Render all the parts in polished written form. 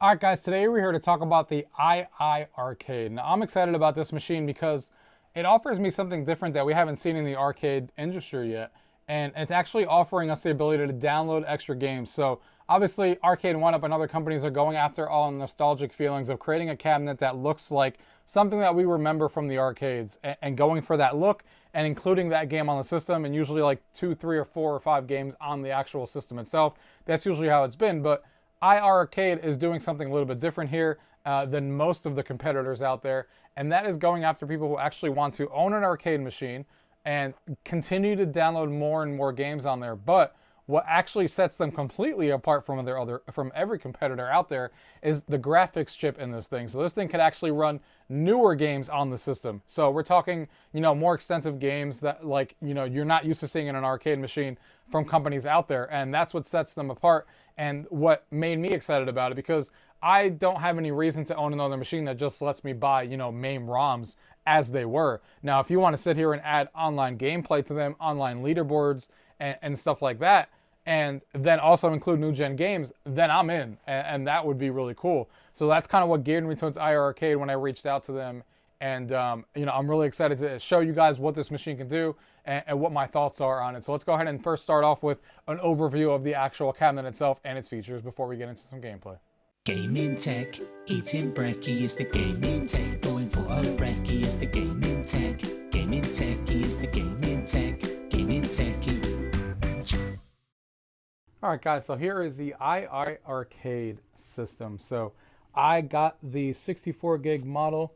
All right, guys, today we're here to talk about the iiRcade. Now, I'm excited about this machine because it offers me something different that we haven't seen in the arcade industry yet. And it's actually offering us the ability to download extra games. So obviously, Arcade 1-Up and other companies are going after all nostalgic feelings of creating a cabinet that looks like something that we remember from the arcades and going for that look and including that game on the system, and usually like 2, 3, or 4 or 5 games on the actual system itself. That's usually how it's been, but iiRcade is doing something a little bit different here than most of the competitors out there, and that is going after people who actually want to own an arcade machine and continue to download more and more games on there. But what actually sets them completely apart from every competitor out there is the graphics chip in this thing. So this thing could actually run newer games on the system. So we're talking, more extensive games that you're not used to seeing in an arcade machine from companies out there, and that's what sets them apart and what made me excited about it, because I don't have any reason to own another machine that just lets me buy, MAME ROMs as they were. Now, if you want to sit here and add online gameplay to them, online leaderboards, and stuff like that, and then also include new gen games, then I'm in, and that would be really cool. So that's kind of what geared me towards iiRcade when I reached out to them, and I'm really excited to show you guys what this machine can do and what my thoughts are on it. So let's go ahead and first start off with an overview of the actual cabinet itself and its features before we get into some gameplay. Gaming tech, eating brekkie is the gaming tech. Going for a brekkie is the gaming tech. Gaming tech is the gaming tech. Gaming techie. Alright guys, so here is the iiRcade system. So I got the 64 gig model,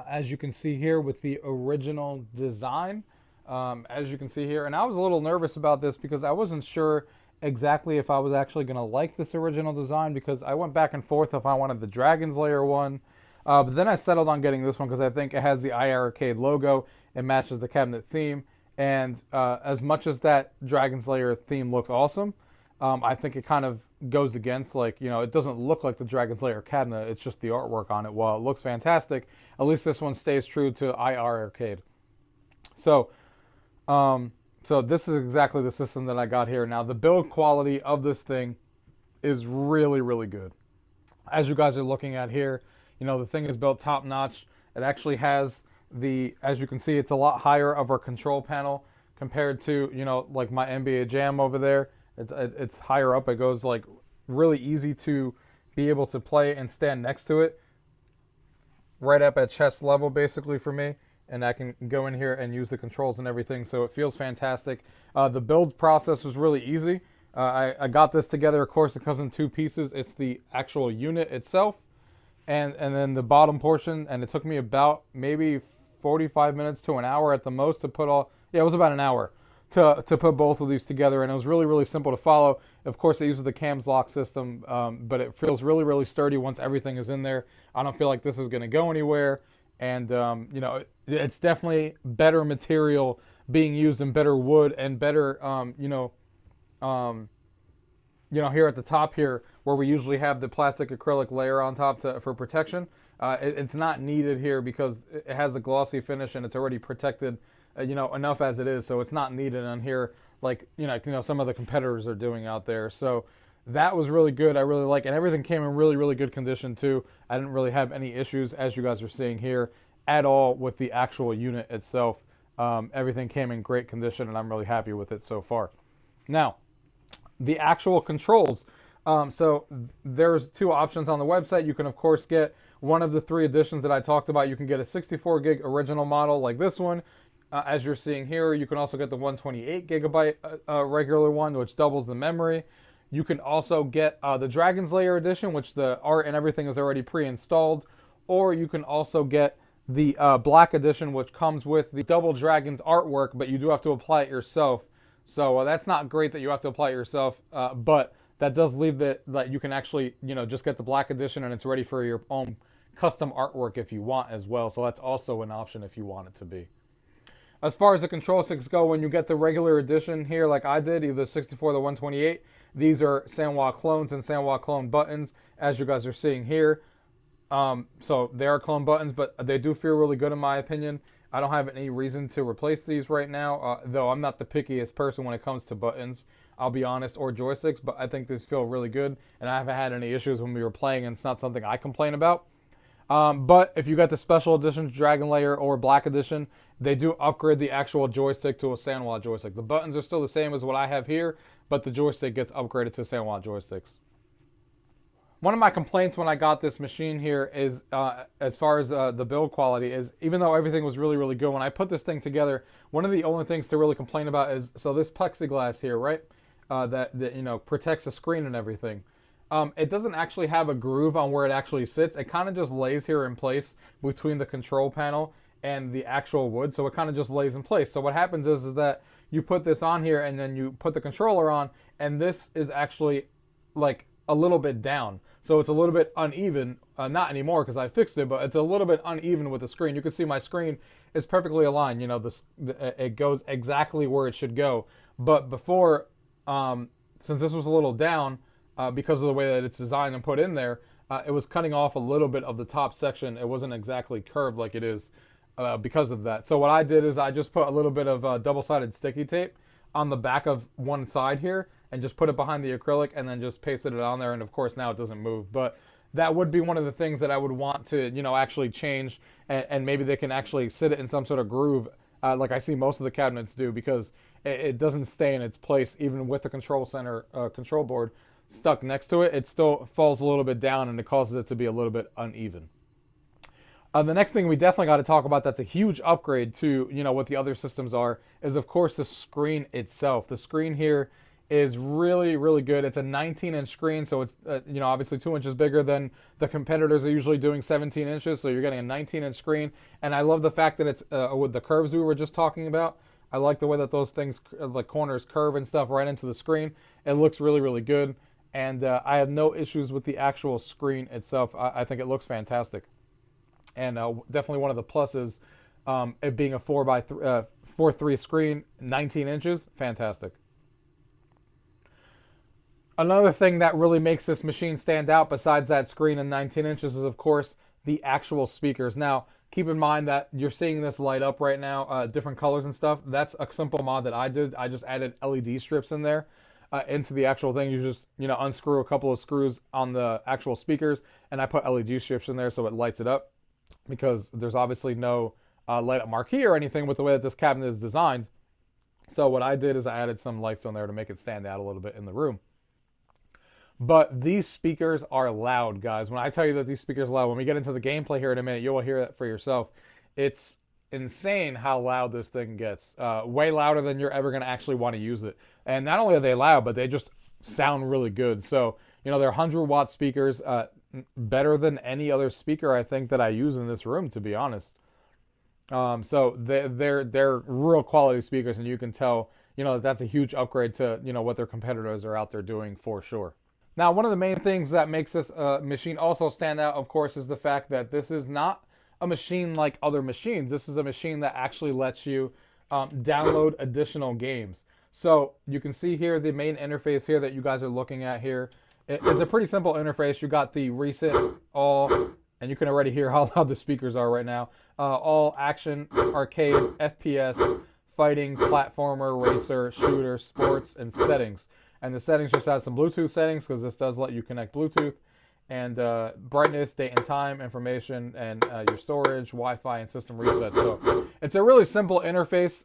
as you can see here, with the original design, as you can see here. And I was a little nervous about this because I wasn't sure exactly if I was actually going to like this original design, because I went back and forth if I wanted the Dragon's Lair one. But then I settled on getting this one because I think it has the iiRcade logo. It matches the cabinet theme. And as much as that Dragon's Lair theme looks awesome, I think it kind of goes against, it doesn't look like the Dragon's Lair cabinet. It's just the artwork on it. While it looks fantastic, at least this one stays true to iiRcade. So this is exactly the system that I got here. Now, the build quality of this thing is really, really good. As you guys are looking at here, the thing is built top notch. It actually has as you can see, it's a lot higher of our control panel compared to, like my NBA Jam over there. It's higher up. It goes really easy to be able to play and stand next to it, right up at chest level basically for me, and I can go in here and use the controls and everything, so it feels fantastic. The build process was really easy. I got this together. Of course, it comes in 2 pieces. It's the actual unit itself and then the bottom portion, and it took me about maybe 45 minutes to an hour at the most to put it was about an hour to put both of these together, and it was really, really simple to follow. Of course, it uses the cams lock system, but it feels really, really sturdy once everything is in there. I don't feel like this is going to go anywhere, and it's definitely better material being used, and better wood, and better here at the top here, where we usually have the plastic acrylic layer on top for protection. It's not needed here because it has a glossy finish and it's already protected enough as it is, so it's not needed on here like some of the competitors are doing out there. So that was really good. I really like, and everything came in really, really good condition too. I didn't really have any issues, as you guys are seeing here, at all with the actual unit itself. Everything came in great condition, and I'm really happy with it so far. Now, the actual controls. So there's 2 options on the website. You can of course get one of the 3 editions that I talked about. You can get a 64 gig original model like this one. As you're seeing here, you can also get the 128 gigabyte regular one, which doubles the memory. You can also get the Dragon's Lair edition, which the art and everything is already pre-installed. Or you can also get the black edition, which comes with the Double Dragons artwork, but you do have to apply it yourself. So that's not great that you have to apply it yourself, but that does leave that you can actually, just get the black edition and it's ready for your own custom artwork if you want as well. So that's also an option if you want it to be. As far as the control sticks go, when you get the regular edition here, like I did, either the 64 or the 128, these are Sanwa clones and Sanwa clone buttons, as you guys are seeing here. So they are clone buttons, but they do feel really good in my opinion. I don't have any reason to replace these right now, though I'm not the pickiest person when it comes to buttons. I'll be honest, or joysticks, but I think these feel really good, and I haven't had any issues when we were playing, and it's not something I complain about. But if you got the special edition Dragon Lair or Black Edition, they do upgrade the actual joystick to a Sanwa joystick. The buttons are still the same as what I have here, but the joystick gets upgraded to Sanwa joysticks. One of my complaints when I got this machine here is, as far as the build quality, is even though everything was really, really good, when I put this thing together, one of the only things to really complain about is, so this plexiglass here, right, that you know, protects the screen and everything. It doesn't actually have a groove on where it actually sits. It kind of just lays here in place between the control panel and the actual wood, so it kind of just lays in place. So what happens is that you put this on here and then you put the controller on, and this is actually like a little bit down. So it's a little bit uneven, not anymore because I fixed it, but it's a little bit uneven with the screen. You can see my screen is perfectly aligned. You know, it goes exactly where it should go. But before, since this was a little down, because of the way that it's designed and put in there, it was cutting off a little bit of the top section. It wasn't exactly curved like it is because of that. So what I did is I just put a little bit of double-sided sticky tape on the back of one side here and just put it behind the acrylic and then just pasted it on there, and of course now it doesn't move. But that would be one of the things that I would want to, you know, actually change, and maybe they can actually sit it in some sort of groove like I see most of the cabinets do, because it doesn't stay in its place even with the control center control board stuck next to it. It still falls a little bit down and it causes it to be a little bit uneven. The next thing we definitely got to talk about that's a huge upgrade to, you know, what the other systems are is, of course, the screen itself. The screen here is really, really good. It's a 19-inch screen, so it's, you know, obviously 2 inches bigger than the competitors are usually doing 17 inches, so you're getting a 19-inch screen. And I love the fact that it's with the curves we were just talking about. I like the way that those things, the corners curve and stuff right into the screen. It looks really, really good. And I have no issues with the actual screen itself. I think it looks fantastic. And definitely one of the pluses, it being a 4:3 screen, 19 inches, fantastic. Another thing that really makes this machine stand out besides that screen and 19 inches is, of course, the actual speakers. Now, keep in mind that you're seeing this light up right now, different colors and stuff. That's a simple mod that I did. I just added LED strips in there. Into the actual thing. You just, you know, unscrew a couple of screws on the actual speakers, and I put LED strips in there so it lights it up, because there's obviously no light up marquee or anything with the way that this cabinet is designed. So what I did is I added some lights on there to make it stand out a little bit in the room. But these speakers are loud, guys. When I tell you that these speakers are loud, when we get into the gameplay here in a minute, you will hear that for yourself. It's insane how loud this thing gets. Way louder than you're ever going to actually want to use it. And not only are they loud, but they just sound really good. So, you know, they're 100-watt speakers, better than any other speaker I think that I use in this room, to be honest. So they're real quality speakers, and you can tell, you know, that's a huge upgrade to, you know, what their competitors are out there doing for sure. Now, one of the main things that makes this machine also stand out, of course, is the fact that this is not a machine like other machines. This is a machine that actually lets you download additional games. So you can see here the main interface here that you guys are looking at here. It is a pretty simple interface. You got the recent, all, and you can already hear how loud the speakers are right now. All, action, arcade, FPS, fighting, platformer, racer, shooter, sports, and settings. And the settings just have some Bluetooth settings, because this does let you connect Bluetooth, and brightness, date and time, information, and your storage, Wi-Fi, and system reset. So it's a really simple interface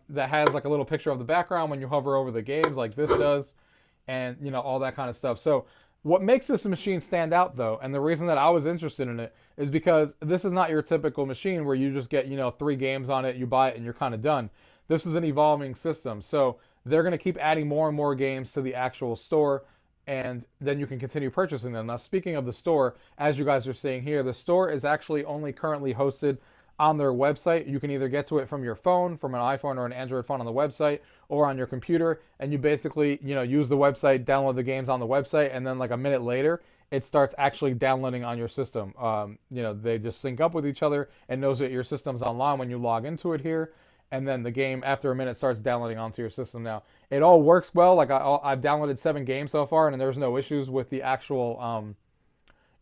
that has like a little picture of the background when you hover over the games like this does, and, you know, all that kind of stuff. So what makes this machine stand out, though, and the reason that I was interested in it, is because this is not your typical machine where you just get, you know, 3 games on it, you buy it, and you're kind of done. This is an evolving system. So they're going to keep adding more and more games to the actual store, and then you can continue purchasing them. Now, speaking of the store, as you guys are seeing here, the store is actually only currently hosted on their website. You can either get to it from your phone, from an iPhone or an Android phone on the website, or on your computer, and you basically, you know, use the website, download the games on the website, and then like a minute later, it starts actually downloading on your system. You know, they just sync up with each other and knows that your system's online when you log into it here. And then the game, after a minute, starts downloading onto your system. Now, it all works well. Like I've downloaded 7 games so far, and there's no issues with the actual,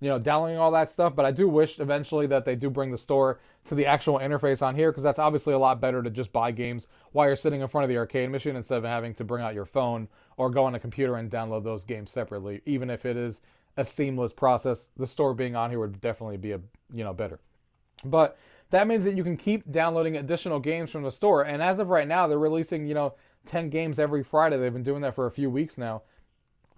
downloading all that stuff. But I do wish eventually that they do bring the store to the actual interface on here, because that's obviously a lot better to just buy games while you're sitting in front of the arcade machine instead of having to bring out your phone or go on a computer and download those games separately. Even if it is a seamless process, the store being on here would definitely be better. But that means that you can keep downloading additional games from the store. And as of right now, they're releasing 10 games every Friday. They've been doing that for a few weeks now.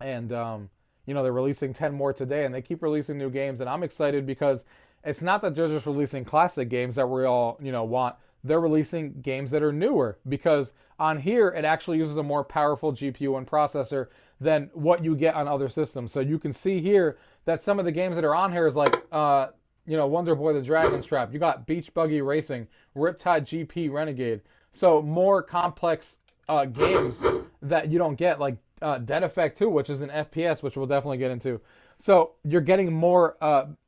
And they're releasing 10 more today, and they keep releasing new games. And I'm excited because it's not that they're just releasing classic games that we all want. They're releasing games that are newer, because on here it actually uses a more powerful GPU and processor than what you get on other systems. So you can see here that some of the games that are on here is like Wonder Boy the Dragon's Trap. You got Beach Buggy Racing, Riptide GP Renegade. So more complex games that you don't get, like Dead Effect 2, which is an FPS, which we'll definitely get into. So you're getting more,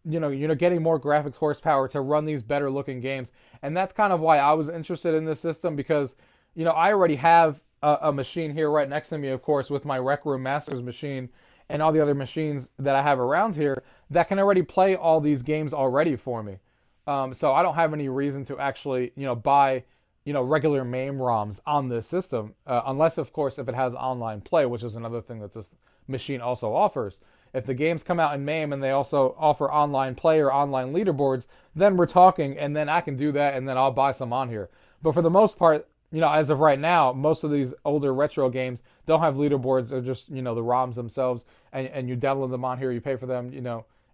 you're getting more graphics horsepower to run these better looking games. And that's kind of why I was interested in this system, because, I already have a machine here right next to me, of course, with my Rec Room Masters machine and all the other machines that I have around here that can already play all these games already for me. So I don't have any reason to actually, buy, regular MAME ROMs on this system, unless, of course, if it has online play, which is another thing that this machine also offers. If the games come out in MAME and they also offer online play or online leaderboards, then we're talking, and then I can do that, and then I'll buy some on here. But for the most part, as of right now, most of these older retro games don't have leaderboards. They're just, the ROMs themselves, and you download them on here, you pay for them,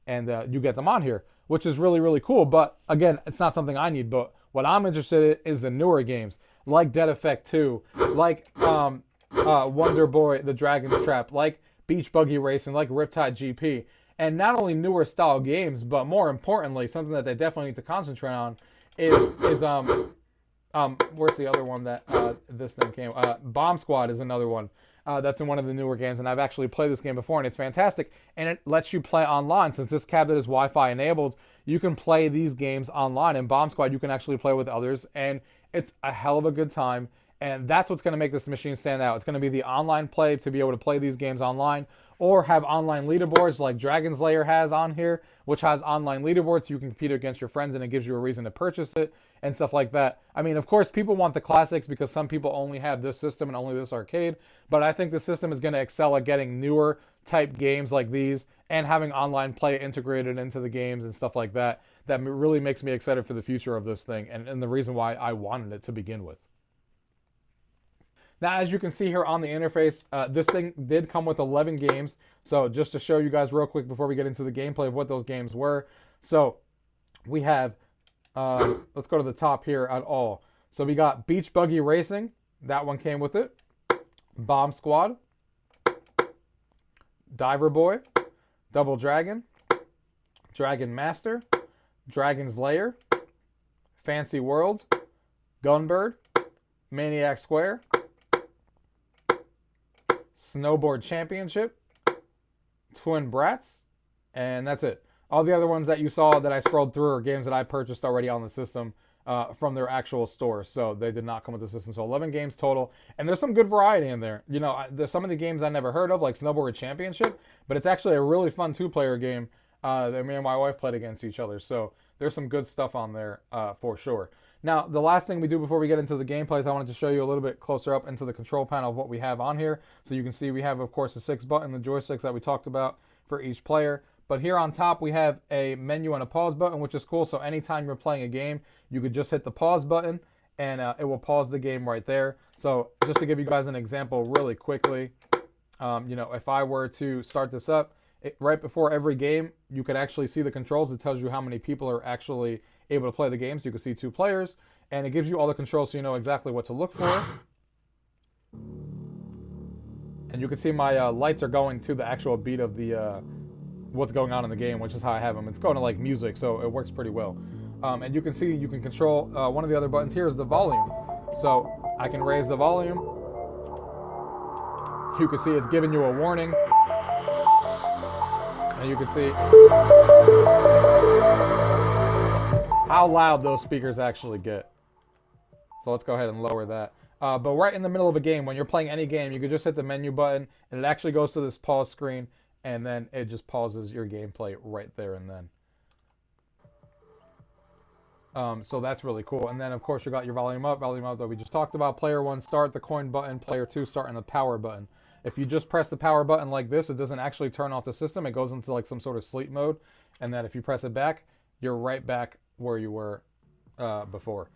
and you get them on here, which is really, really cool. But again, it's not something I need. But what I'm interested in is the newer games, like Dead Effect 2, like Wonder Boy the Dragon's Trap, like Beach Buggy Racing, like Riptide GP. And not only newer style games, but more importantly, something that they definitely need to concentrate on is where's the other one that this thing came? Bomb Squad is another one that's in one of the newer games, and I've actually played this game before, and it's fantastic. And it lets you play online. Since this cabinet is Wi-Fi enabled, you can play these games online. And Bomb Squad, you can actually play with others, and it's a hell of a good time. And that's what's going to make this machine stand out. It's going to be the online play, to be able to play these games online, or have online leaderboards like Dragon's Lair has on here, which has online leaderboards. You can compete against your friends, and it gives you a reason to purchase it and stuff like that. I mean, of course, people want the classics because some people only have this system and only this arcade. But I think the system is going to excel at getting newer type games like these and having online play integrated into the games and stuff like that. That really makes me excited for the future of this thing, and the reason why I wanted it to begin with. Now, as you can see here on the interface, this thing did come with 11 games. So just to show you guys real quick before we get into the gameplay of what those games were. So we have, let's go to the top here at all. So we got Beach Buggy Racing. That one came with it. Bomb Squad. Diver Boy. Double Dragon. Dragon Master. Dragon's Lair. Fancy World. Gunbird. Maniac Square. Snowboard Championship, Twin Brats, and that's it. All the other ones that you saw that I scrolled through are games that I purchased already on the system from their actual store, so they did not come with the system. So 11 games total, and there's some good variety in there. There's some of the games I never heard of, like Snowboard Championship, but it's actually a really fun two-player game that me and my wife played against each other. So there's some good stuff on there for sure. Now, the last thing we do before we get into the gameplay is I wanted to show you a little bit closer up into the control panel of what we have on here. So you can see we have, of course, the 6 button, the joysticks that we talked about for each player. But here on top, we have a menu and a pause button, which is cool. So anytime you're playing a game, you could just hit the pause button, and it will pause the game right there. So just to give you guys an example really quickly, if I were to start this up, right before every game, you can actually see the controls. It tells you how many people are actually able to play the game. So you can see 2 players, and it gives you all the controls so you know exactly what to look for. And you can see my lights are going to the actual beat of the what's going on in the game, which is how I have them. It's going to like music, so it works pretty well. And you can see you can control one of the other buttons here is the volume. So I can raise the volume. You can see it's giving you a warning. And you can see how loud those speakers actually get. So let's go ahead and lower that. But right in the middle of a game, when you're playing any game, you can just hit the menu button, and it actually goes to this pause screen, and then it just pauses your gameplay right there and then. So that's really cool. And then, of course, you got your volume up that we just talked about. Player 1, start the coin button. Player 2, start and the power button. If you just press the power button like this, it doesn't actually turn off the system. It goes into like some sort of sleep mode. And then if you press it back, you're right back where you were before.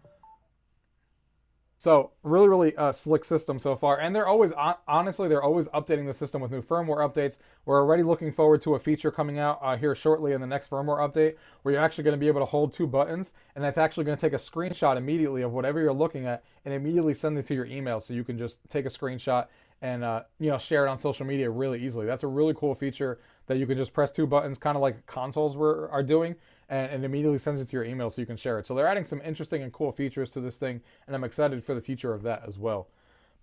So really, really slick system so far. And they're always, honestly, they're always updating the system with new firmware updates. We're already looking forward to a feature coming out here shortly in the next firmware update where you're actually going to be able to hold 2 buttons. And that's actually going to take a screenshot immediately of whatever you're looking at and immediately send it to your email. So you can just take a screenshot and you know, share it on social media really easily. That's a really cool feature that you can just press 2 buttons, kind of like consoles are doing, and immediately sends it to your email so you can share it. So they're adding some interesting and cool features to this thing, and I'm excited for the future of that as well.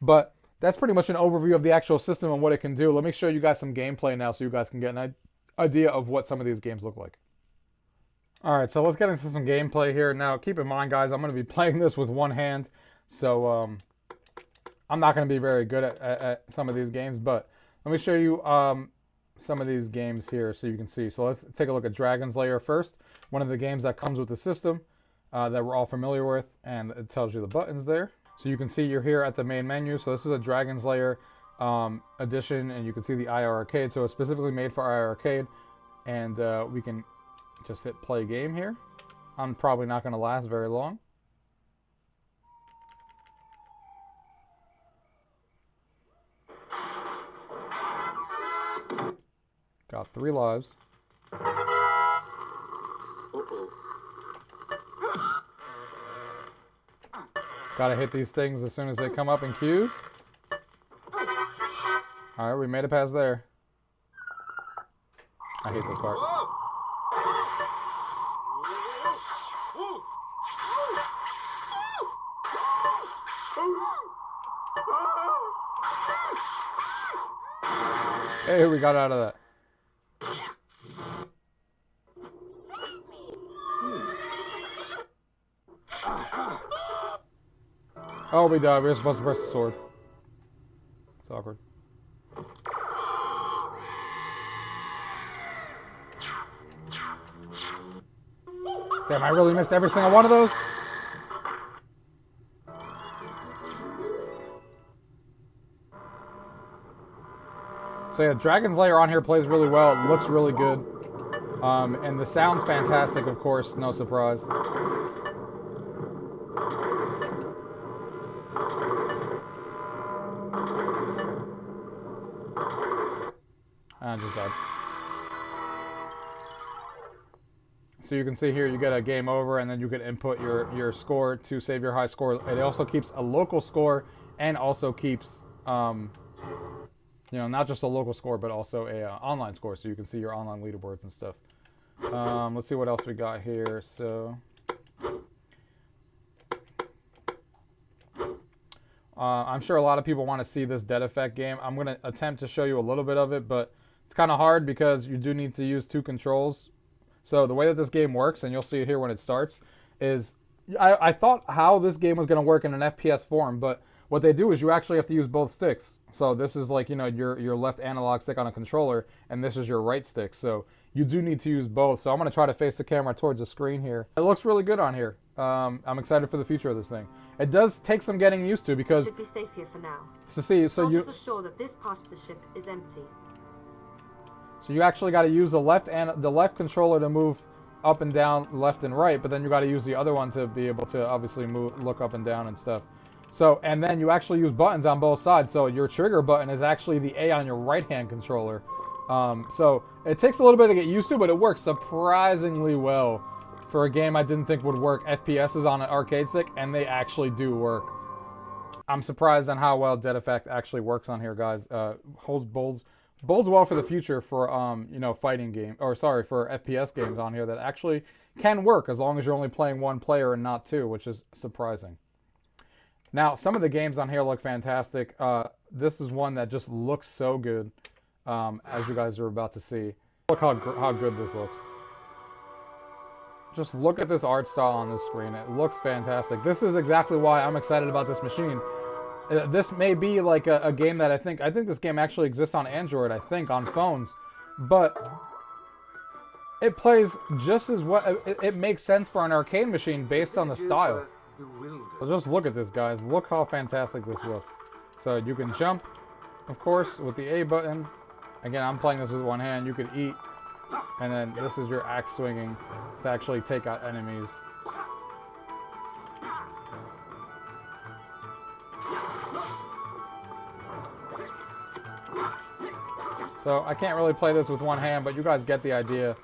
But that's pretty much an overview of the actual system and what it can do. Let me show you guys some gameplay now so you guys can get an idea of what some of these games look like. All right, so let's get into some gameplay here. Now, keep in mind, guys, I'm going to be playing this with one hand, so I'm not going to be very good at some of these games, but let me show you some of these games here so you can see. So let's take a look at Dragon's Lair first. One of the games that comes with the system that we're all familiar with, and it tells you the buttons there. So you can see you're here at the main menu. So this is a Dragon's Lair edition, and you can see the iiRcade. So it's specifically made for iiRcade, and we can just hit play game here. I'm probably not going to last very long. Got 3 lives. Gotta hit these things as soon as they come up in queues. Alright, we made it past there. I hate this part. Hey, we got out of that. Oh, we died. We were supposed to press the sword. It's awkward. Damn, I really missed every single one of those. So yeah, Dragon's Lair on here plays really well. It looks really good. And the sound's fantastic, of course. No surprise. I just died. So you can see here you get a game over, and then you can input your score to save your high score. It also keeps a local score and also keeps, you know, not just a local score, but also a online score, so you can see your online leaderboards and stuff. Let's see what else we got here. So I'm sure a lot of people want to see this dead effect game. I'm going to attempt to show you a little bit of it, but it's kind of hard because you do need to use 2 controls. So the way that this game works, and you'll see it here when it starts, is I thought how this game was going to work in an FPS form, but what they do is you actually have to use both sticks. So this is like, you know, your left analog stick on a controller, and this is your right stick. So you do need to use both. So I'm going to try to face the camera towards the screen here. It looks really good on here. I'm excited for the future of this thing. It does take some getting used to because... You should be safe here for now. So you... Just assure that this part of the ship is empty. So you actually got to use the left controller to move up and down, left and right, but then you got to use the other one to be able to obviously look up and down and stuff. So, and then you actually use buttons on both sides. So your trigger button is actually the A on your right-hand controller. So it takes a little bit to get used to, but it works surprisingly well for a game I didn't think would work. FPSs on an arcade stick, and they actually do work. I'm surprised on how well Dead Effect actually works on here, guys. Bodes well for the future for you know, fighting game, or sorry, for FPS games on here that actually can work as long as you're only playing 1 player and not 2, which is surprising. Now, some of the games on here look fantastic. This is one that just looks so good, as you guys are about to see. Look how good this looks. Just look at this art style on this screen. It looks fantastic. This is exactly why I'm excited about this machine. This may be like a game that I think this game actually exists on Android, I think, on phones. but it plays just as well. It makes sense for an arcade machine based on the style. So just look at this, guys. Look how fantastic this looks. So you can jump, of course, with the A button. Again, I'm playing this with one hand. You could eat, and then this is your axe swinging to actually take out enemies. So I can't really play this with one hand, but you guys get the idea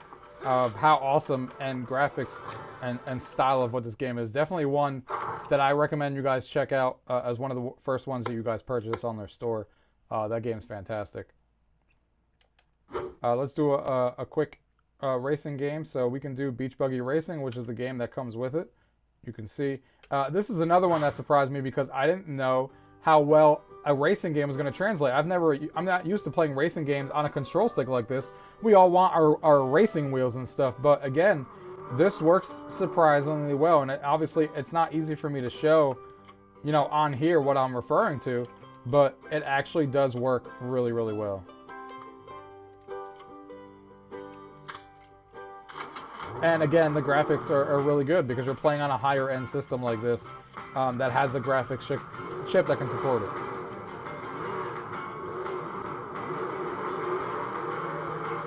of how awesome and graphics and style of what this game is. Definitely one that I recommend you guys check out as one of the first ones that you guys purchase on their store. That game's fantastic. Let's do a quick racing game. So we can do Beach Buggy Racing, which is the game that comes with it. You can see. This is another one that surprised me because I didn't know how well a racing game was going to translate. I'm not used to playing racing games on a control stick like this. We all want our racing wheels and stuff, but again, this works surprisingly well, and obviously it's not easy for me to show, you know, on here what I'm referring to, but it actually does work really, really well. And again, the graphics are really good because you're playing on a higher end system like this that has a graphics chip that can support it.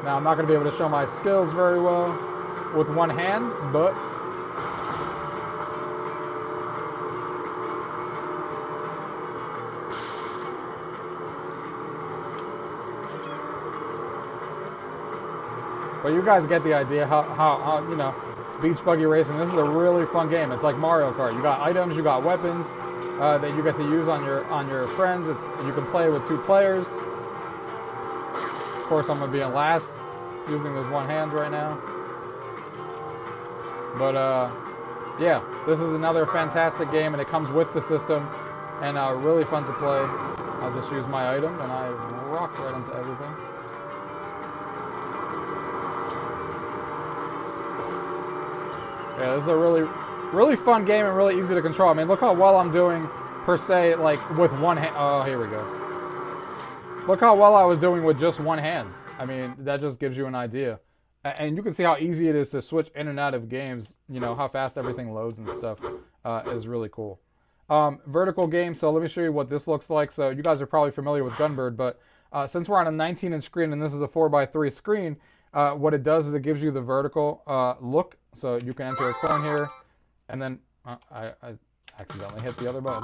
Now, I'm not going to be able to show my skills very well with one hand, but you guys get the idea how you know, Beach Buggy Racing, this is a really fun game. It's like Mario Kart. You got items, you got weapons that you get to use on your friends. You can play with 2 players. Of course, I'm going to be in last using this one hand right now. But yeah, this is another fantastic game, and it comes with the system, and really fun to play. I'll just use my item, and I rock right into everything. Yeah, this is a really fun game and really easy to control. I mean, look how well I'm doing per se, like with one hand. Oh, here we go. Look how well I was doing with just one hand. I mean, that just gives you an idea. And you can see how easy it is to switch in and out of games. You know, how fast everything loads and stuff is really cool. Vertical game, so let me show you what this looks like. So you guys are probably familiar with Gunbird, but since we're on a 19-inch screen and this is a 4x3 screen, what it does is it gives you the vertical look. So you can enter a coin here, and then I accidentally hit the other button.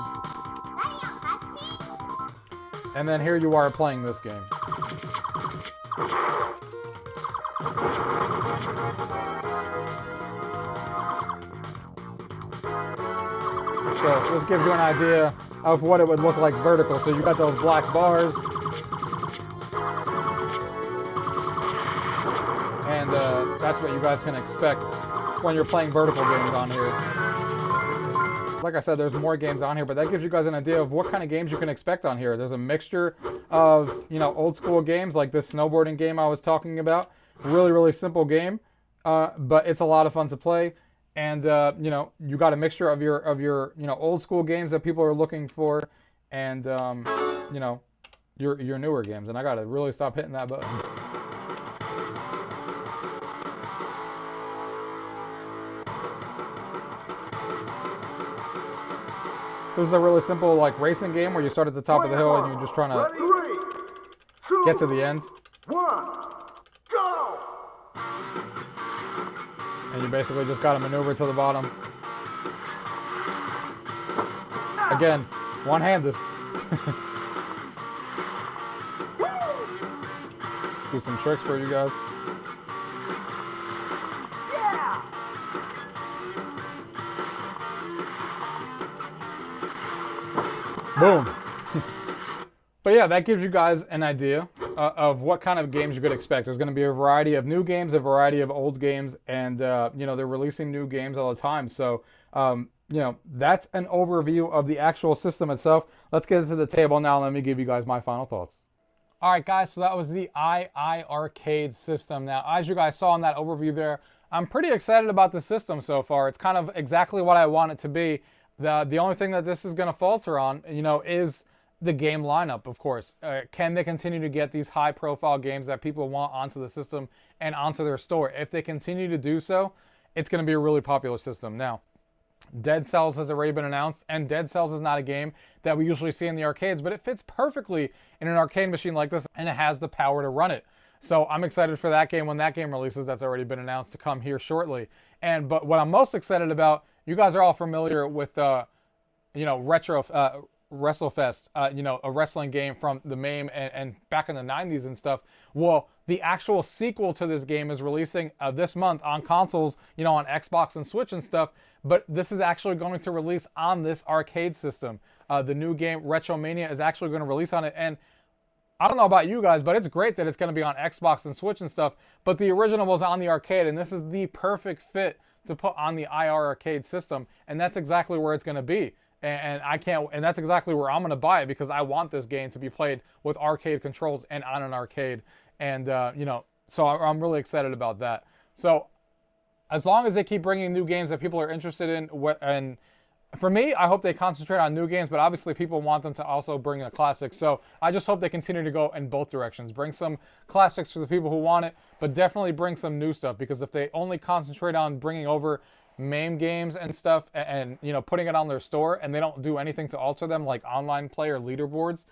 And then here you are playing this game. So this gives you an idea of what it would look like vertical. So you got those black bars. And that's what you guys can expect when you're playing vertical games on here. Like I said, there's more games on here, but that gives you guys an idea of what kind of games you can expect on here. There's a mixture of, you know, old school games like this snowboarding game I was talking about. Really, really simple game, but it's a lot of fun to play. And you know, you got a mixture of your you know, old school games that people are looking for, and you know, your newer games. And I gotta really stop hitting that button. This is a really simple, like, racing game where you start at the top of the hill and you're just trying to get to the end. And you basically just got to maneuver to the bottom. Again, one-handed. Do some tricks for you guys. Boom. But yeah, that gives you guys an idea of what kind of games you could expect. There's going to be a variety of new games, a variety of old games, and you know, they're releasing new games all the time. So you know, that's an overview of the actual system itself. Let's get into the table now. Let me give you guys my final thoughts. All right, guys, so that was the iiRcade system. Now, as you guys saw in that overview there, I'm pretty excited about the system so far. It's kind of exactly what I want it to be. The only thing that this is going to falter on, you know, is the game lineup, of course. Can they continue to get these high-profile games that people want onto the system and onto their store? If they continue to do so, it's going to be a really popular system. Now, Dead Cells has already been announced, and Dead Cells is not a game that we usually see in the arcades, but it fits perfectly in an arcade machine like this, and it has the power to run it. So I'm excited for that game when that game releases. That's already been announced to come here shortly. But what I'm most excited about, you guys are all familiar with, WrestleFest, a wrestling game from the MAME and back in the 90s and stuff. Well, the actual sequel to this game is releasing this month on consoles, on Xbox and Switch and stuff, but this is actually going to release on this arcade system. The new game, Retromania, is actually going to release on it, and I don't know about you guys, but it's great that it's going to be on Xbox and Switch and stuff, but the original was on the arcade, and this is the perfect fit to put on the iiRcade system, and that's exactly where it's going to be. And that's exactly where I'm going to buy it, because I want this game to be played with arcade controls and on an arcade. And, so I'm really excited about that. So as long as they keep bringing new games that people are interested in, and for me, I hope they concentrate on new games, but obviously people want them to also bring a classic. So I just hope they continue to go in both directions. Bring some classics for the people who want it, but definitely bring some new stuff, because if they only concentrate on bringing over MAME games and stuff and putting it on their store, and they don't do anything to alter them like online play or leaderboards,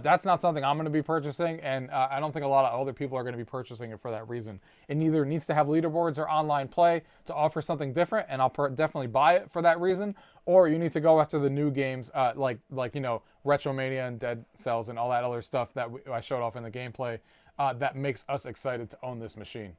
that's not something I'm going to be purchasing, and I don't think a lot of other people are going to be purchasing it for that reason. It either needs to have leaderboards or online play to offer something different, and I'll definitely buy it for that reason, or you need to go after the new games like Retromania and Dead Cells and all that other stuff that I showed off in the gameplay that makes us excited to own this machine.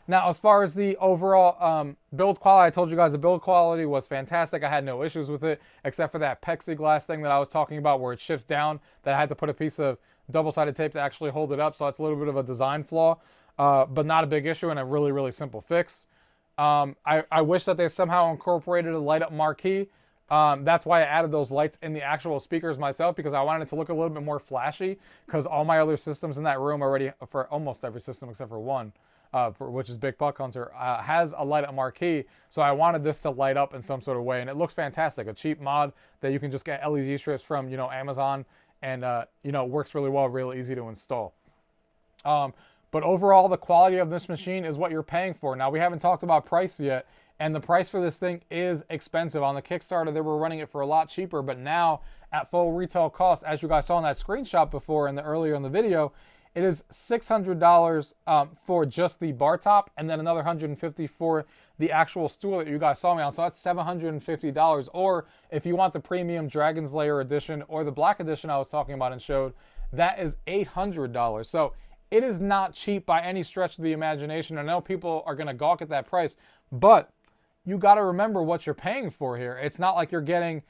Now, as far as the overall build quality, I told you guys the build quality was fantastic. I had no issues with it, except for that plexiglass thing that I was talking about where it shifts down, that I had to put a piece of double-sided tape to actually hold it up, so it's a little bit of a design flaw, but not a big issue and a really, really simple fix. I wish that they somehow incorporated a light-up marquee. That's why I added those lights in the actual speakers myself, because I wanted it to look a little bit more flashy, because all my other systems in that room already, for almost every system except for one, which is Big Buck Hunter, has a light up marquee, so I wanted this to light up in some sort of way, and it looks fantastic. A cheap mod that you can just get LED strips from, Amazon, and works really well, really easy to install. But overall, the quality of this machine is what you're paying for. Now, we haven't talked about price yet, and the price for this thing is expensive. On the Kickstarter, they were running it for a lot cheaper, but now at full retail cost, as you guys saw in that screenshot before earlier in the video, it is $600 for just the bar top, and then another $150 for the actual stool that you guys saw me on. So that's $750. Or if you want the premium Dragon's Lair edition or the black edition I was talking about and showed, that is $800. So it is not cheap by any stretch of the imagination. I know people are going to gawk at that price, but you got to remember what you're paying for here. It's not like you're getting,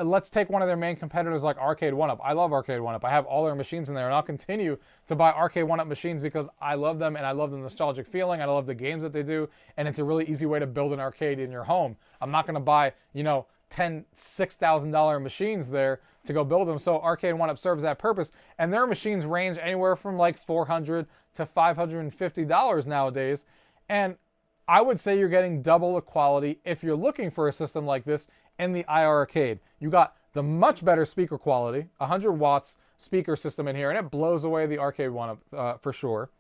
let's take one of their main competitors like Arcade 1-Up. I love Arcade 1-Up. I have all their machines in there, and I'll continue to buy Arcade 1-Up machines because I love them, and I love the nostalgic feeling. I love the games that they do, and it's a really easy way to build an arcade in your home. I'm not going to buy, $6,000 machines there to go build them. So Arcade 1-Up serves that purpose, and their machines range anywhere from like $400 to $550 nowadays. And I would say you're getting double the quality if you're looking for a system like this in the iiRcade. You got the much better speaker quality, 100 watts speaker system in here, and it blows away the Arcade 1-Up for sure.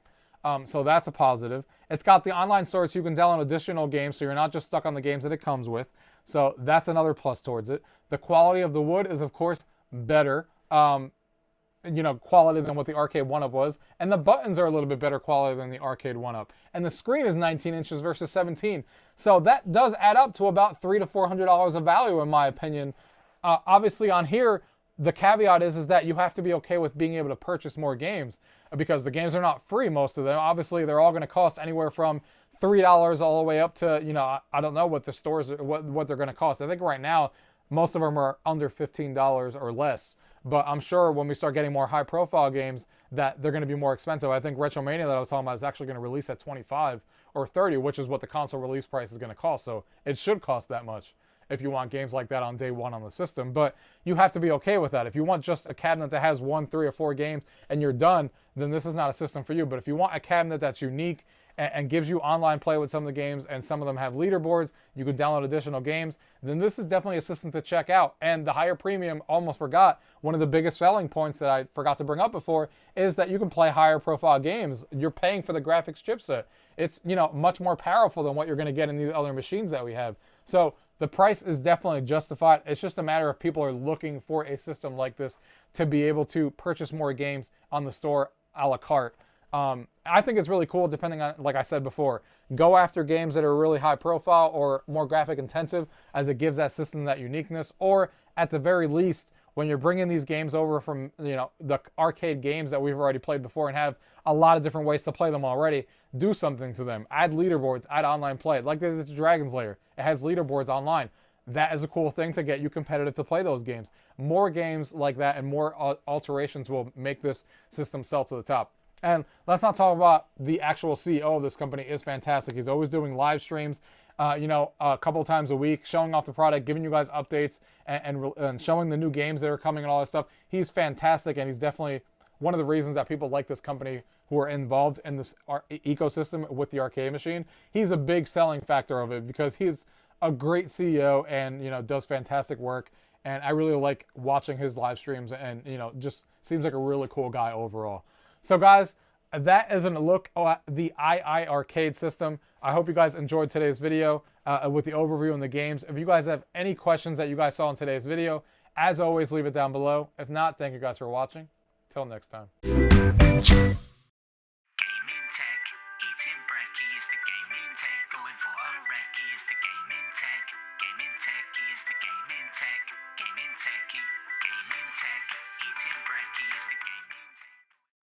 So that's a positive. It's got the online storage so you can download additional games, so you're not just stuck on the games that it comes with. So that's another plus towards it. The quality of the wood is, of course, better. Quality than what the Arcade 1-Up was, and the buttons are a little bit better quality than the Arcade 1-Up, and the screen is 19 inches versus 17, so that does add up to about $300 to $400 of value in my opinion. Obviously on here, the caveat is that you have to be okay with being able to purchase more games, because the games are not free, most of them. Obviously they're all going to cost anywhere from $3 all the way up to, I don't know what the stores, what they're going to cost. I think right now most of them are under $15 or less. But I'm sure when we start getting more high-profile games that they're going to be more expensive. I think Retromania that I was talking about is actually going to release at $25 or $30, which is what the console release price is going to cost. So it should cost that much if you want games like that on day one on the system. But you have to be okay with that. If you want just a cabinet that has 1, 3, or 4 games and you're done, then this is not a system for you. But if you want a cabinet that's unique and gives you online play with some of the games, and some of them have leaderboards. You could download additional games. Then this is definitely a system to check out. And the higher premium, almost forgot, one of the biggest selling points that I forgot to bring up before is that you can play higher profile games. You're paying for the graphics chipset. It's, you know, much more powerful than what you're going to get in these other machines that we have. So the price is definitely justified. It's just a matter of people are looking for a system like this to be able to purchase more games on the store a la carte. I think it's really cool, depending on, like I said before, go after games that are really high profile or more graphic intensive, as it gives that system that uniqueness. Or at the very least, when you're bringing these games over from, you know, the arcade games that we've already played before and have a lot of different ways to play them already, do something to them. Add leaderboards, add online play. Like they did to Dragon's Lair. It has leaderboards online. That is a cool thing to get you competitive to play those games. More games like that and more alterations will make this system sell to the top. And let's not talk about the actual CEO of this company is fantastic. He's always doing live streams, you know, a couple of times a week, showing off the product, giving you guys updates, and showing the new games that are coming and all that stuff. He's fantastic, and he's definitely one of the reasons that people like this company who are involved in this ecosystem with the arcade machine. He's a big selling factor of it because he's a great CEO and, you know, does fantastic work. And I really like watching his live streams, and, you know, just seems like a really cool guy overall. So guys, that is a look at the iiRcade system. I hope you guys enjoyed today's video with the overview and the games. If you guys have any questions that you guys saw in today's video, as always, leave it down below. If not, thank you guys for watching. Till next time.